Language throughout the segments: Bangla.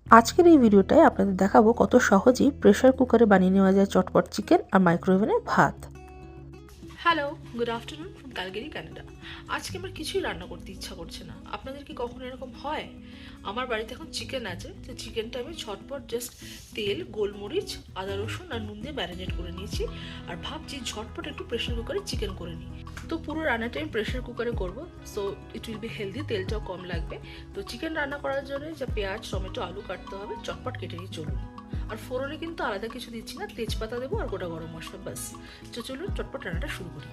আজকের এই ভিডিওটায় আপনাদের দেখাবো কত সহজেই প্রেসার কুকারে বানিয়ে নেওয়া যায় চটপট চিকেন আর মাইক্রোওভেনে ভাত। Hello, good afternoon from Calgary, Canada. আজকে আমার কিছুই রান্না করতে ইচ্ছা করছে না। আপনাদের কি কখনো এরকম হয়? আমার বাড়িতে এখন চিকেন আছে, তো চিকেনটা আমি ঝটপট জাস্ট তেল, গোলমরিচ, আদা রসুন আর নুন দিয়ে ম্যারিনেট করে নিয়েছি। আর ভাবছি ঝটপট একটু প্রেশার কুকারে চিকেন করে নিই। তো পুরো রান্নাটা আমি প্রেশার কুকারে করবো, so it will be healthy, তেলটাও কম লাগবে। তো চিকেন রান্না করার জন্য যা পেঁয়াজ, টমেটো, আলু কাটতে হবে, চটপট কেটে নিয়ে চলুন। আর ফোড়নে কিন্তু আলাদা কিছু দিচ্ছি না, তেজপাতা দেবো আর গোটা গরম মশলা, ব্যাস। তো চলুন চটপট রান্নাটা শুরু করি।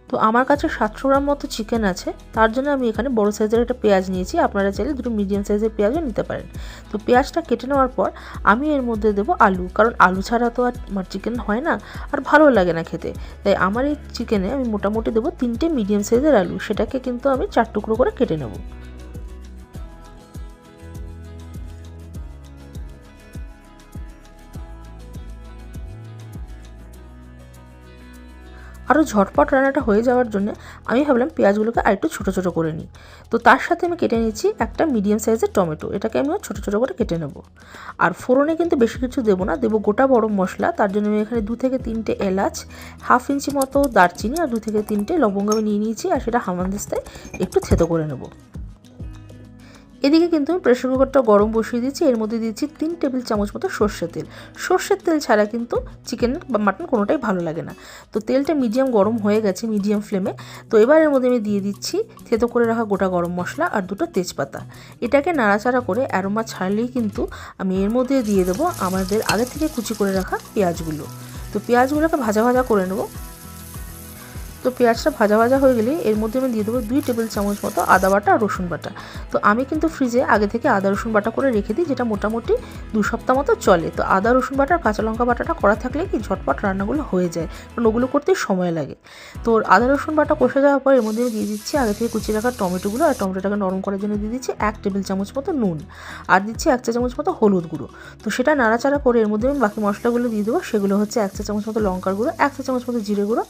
তো আমার কাছে 700 গ্রাম মতো চিকেন আছে, তার জন্য আমি এখানে বড় সাইজের একটা পেঁয়াজ নিয়েছি। আপনারা চাইলে দুটো মিডিয়াম সাইজের পেঁয়াজও নিতে পারেন। তো পেঁয়াজটা কেটে নেওয়ার পর আমি এর মধ্যে দেবো আলু, কারণ আলু ছাড়া তো আর আমার চিকেন হয় না, আর ভালো লাগে না খেতে। তাই আমার এই চিকেনে আমি মোটামুটি দেবো 3টে মিডিয়াম সাইজের আলু, সেটাকে কিন্তু আমি 4 টুকরো করে কেটে নেবো। আরও ঝটপট রান্নাটা হয়ে যাওয়ার জন্য আমি ভাবলাম পেঁয়াজগুলোকে আরেকটু ছোটো ছোটো করে নিই। তো তার সাথে আমি কেটে নিচ্ছি একটা মিডিয়াম সাইজের টমেটো, এটাকে আমিও ছোটো ছোটো করে কেটে নেব। আর ফোড়নে কিন্তু বেশি কিছু দেবো না, দেবো গোটা গরম মশলা। তার জন্য আমি এখানে 2 থেকে 3টে এলাচ, 1/2 ইঞ্চি মতো দারচিনি আর 2 থেকে 3টে লবঙ্গ আমি নিয়ে নিয়েছি, আর সেটা হামানদিস্তায় একটু থেতো করে নেব। এদিকে কিন্তু আমি প্রেসার কুকারটা গরম বসিয়ে দিচ্ছি, এর মধ্যে দিচ্ছি 3 টেবিল চামচ মতো সর্ষের তেল। সর্ষের তেল ছাড়া কিন্তু চিকেন বা মাটন কোনোটাই ভালো লাগে না। তো তেলটা মিডিয়াম গরম হয়ে গেছে, মিডিয়াম ফ্লেমে। তো এবার এর মধ্যে আমি দিয়ে দিচ্ছি থেতো করে রাখা গোটা গরম মশলা আর 2টো তেজপাতা। এটাকে নাড়াচাড়া করে অ্যারোমা ছাড়লেই কিন্তু আমি এর মধ্যে দিয়ে দেবো আমাদের আগে থেকে কুচি করে রাখা পেঁয়াজগুলো। তো পেঁয়াজগুলোকে ভাজা ভাজা করে নেবো। তো পেঁয়াজটা ভাজা ভাজা হয়ে গেলে এর মধ্যে আমি দিয়ে দেবো 2 টেবিল চামচ মতো আদা বাটা আর রসুন বাটা। তো আমি কিন্তু ফ্রিজে আগে থেকে আদা রসুন বাটা করে রেখে দিই, যেটা মোটামুটি 2 সপ্তাহ মতো চলে। তো আদা রসুন বাটা আর কাঁচা লঙ্কা বাটাটা করা থাকলে কি ঝটপট রান্নাগুলো হয়ে যায়, কারণ ওগুলো করতেই সময় লাগে। তো আদা রসুন বাটা কষে যাওয়ার পর এর মধ্যে আমি দিয়ে দিচ্ছি আগে থেকে কুচিয়ে রাখা টমেটোগুলো, আর টমেটোটাকে নরম করার জন্য দিয়ে দিচ্ছি 1 টেবিল চামচ মতো নুন, আর দিচ্ছি 1 চা চামচ মতো হলুদ গুঁড়ো। তো সেটা নাড়াচাড়া করে এর মধ্যে আমি বাকি মশলাগুলো দিয়ে দেবো। সেগুলো হচ্ছে 1 চা চামচ মতো লঙ্কার গুঁড়ো, 1 চা চামচ মতো জিরে গুঁড়ো,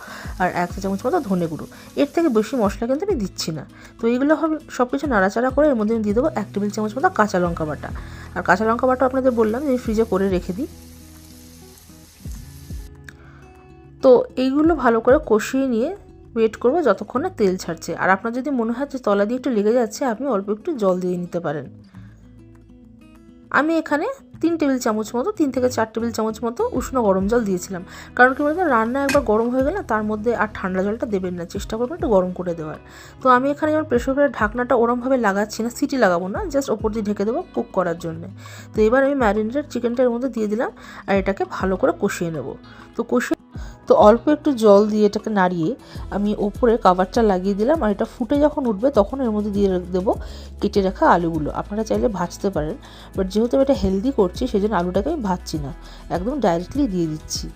আর 1 চা চামচ মতো ধনে গুঁড়ো। এর থেকে বেশি মশলা কিন্তু আমি দিচ্ছি না। তো এইগুলো হবে সব কিছু নাড়াচাড়া করে এর মধ্যে আমি দিয়ে দেবো 1 টেবিল চামচ মতো কাঁচা লঙ্কা বাটা। আর কাঁচা লঙ্কা বাটা আপনাদের বললাম যে ফ্রিজে করে রেখে দিই। তো এইগুলো ভালো করে কষিয়ে নিয়ে ওয়েট করবো যতক্ষণ না তেল ছাড়ছে। আর আপনার যদি মনে হয় যে তলা দিয়ে একটু লেগে যাচ্ছে, আপনি অল্প একটু জল দিয়ে নিতে পারেন। আমি এখানে 3 টেবিল চামচ মতো 3 থেকে 4 টেবিল চামচ মতো উষ্ণ গরম জল দিয়েছিলাম, কারণ কি বলতো রান্না একবার গরম হয়ে গেলে তার মধ্যে আর ঠান্ডা জলটা দেবেন না, চেষ্টা করবেন একটু গরম করে দেওয়ার। তো আমি এখানে যেমন প্রেসার কুকারের ঢাকনাটা ওরমভাবে লাগাচ্ছি না, সিটি লাগাবো না, জাস্ট ওপর দিয়ে ঢেকে দেবো কুক করার জন্য। তো এবার আমি ম্যারিনেটেড চিকেনটার মধ্যে দিয়ে দিলাম, আর এটাকে ভালো করে কষিয়ে নেব। তো অল্প একটু জল দিয়ে এটাকে নাড়িয়ে আমি ওপরে কভারটা লাগিয়ে দিলাম, আর এটা ফুটে যখন উঠবে তখন এর মধ্যে দিয়ে দেবো কেটে রাখা আলুগুলো। আপনারা চাইলে ভাজতে পারেন, বাট যেহেতু আমি এটা হেলদি করছি সেই জন্য আলুটাকে আমি ভাজছি না, একদম ডাইরেক্টলি দিয়ে দিচ্ছি।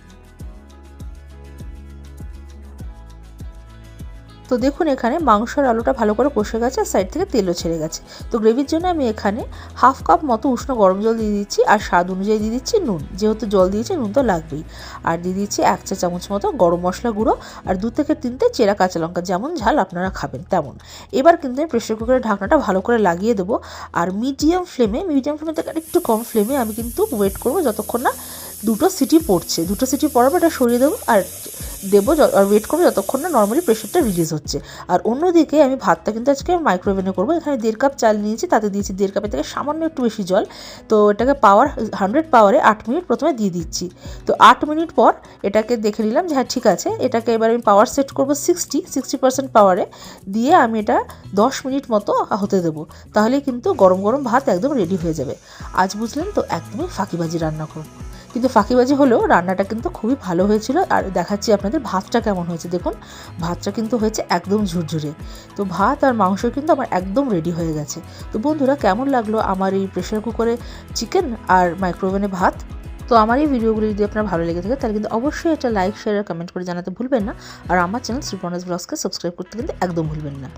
তো দেখুন এখানে মাংসের আলুটা ভালো করে কষে গেছে, আর সাইড থেকে তেলও ছেড়ে গেছে। তো গ্রেভির জন্য আমি এখানে 1/2 কাপ মতো উষ্ণ গরম জল দিয়ে দিচ্ছি, আর স্বাদ অনুযায়ী দিয়ে দিচ্ছি নুন, যেহেতু জল দিয়েছি নুন তো লাগবেই। আর দিয়ে দিচ্ছি 1 চা চামচ মতো গরম মশলা গুঁড়ো, আর 2 থেকে 3টে চেরা কাঁচা লঙ্কা, যেমন ঝাল আপনারা খাবেন তেমন। এবার কিন্তু আমি প্রেসার কুকারের ঢাকনাটা ভালো করে লাগিয়ে দেবো, আর মিডিয়াম ফ্লেমে থেকে একটু কম ফ্লেমে আমি কিন্তু ওয়েট করবো যতক্ষণ না 2টো সিটি পড়ছে। 2টো সিটি পড়ার পর এটা সরিয়ে দেবো, আর আর ওয়েট করবো যতক্ষণ না নর্মালি প্রেশারটা রিলিজ হচ্ছে। আর অন্যদিকে আমি ভাতটা কিন্তু আজকে মাইক্রোওভেনে করবো। এখানে 1.5 কাপ চাল নিয়েছি, তাতে দিয়েছি 1.5 কাপের থেকে সামান্য একটু বেশি জল। তো এটাকে 100 পাওয়ারে 8 মিনিট প্রথমে দিয়ে দিচ্ছি। তো 8 মিনিট পর এটাকে দেখে নিলাম যে হ্যাঁ ঠিক আছে। এটাকে এবার আমি পাওয়ার সেট করবো 60% পাওয়ারে, দিয়ে আমি এটা 10 মিনিট মতো হতে দেবো। তাহলে কিন্তু গরম গরম ভাত একদম রেডি হয়ে যাবে। আজ বুঝলেন তো, একদমই ফাঁকিবাজি রান্না করবো, কিন্তু ফাঁকিবাজি হলেও রান্নাটা কিন্তু খুবই ভালো হয়েছিল। আর দেখাচ্ছি আপনাদের ভাতটা কেমন হয়েছে। দেখুন ভাতটা কিন্তু হয়েছে একদম ঝুরঝুরে। তো ভাত আর মাংস কিন্তু আমার একদম রেডি হয়ে গেছে। তো বন্ধুরা, কেমন লাগলো আমার এই প্রেসার কুকারে চিকেন আর মাইক্রোওভেনে ভাত? তো আমার এই ভিডিওগুলি যদি আপনার ভালো লেগে থাকে তাহলে কিন্তু অবশ্যই এটা লাইক, শেয়ার আর কমেন্ট করে জানাতে ভুলবেন না। আর আমার চ্যানেল শ্রীপর্ণাস ব্লগসকে সাবস্ক্রাইব করতে কিন্তু একদম ভুলবেন না।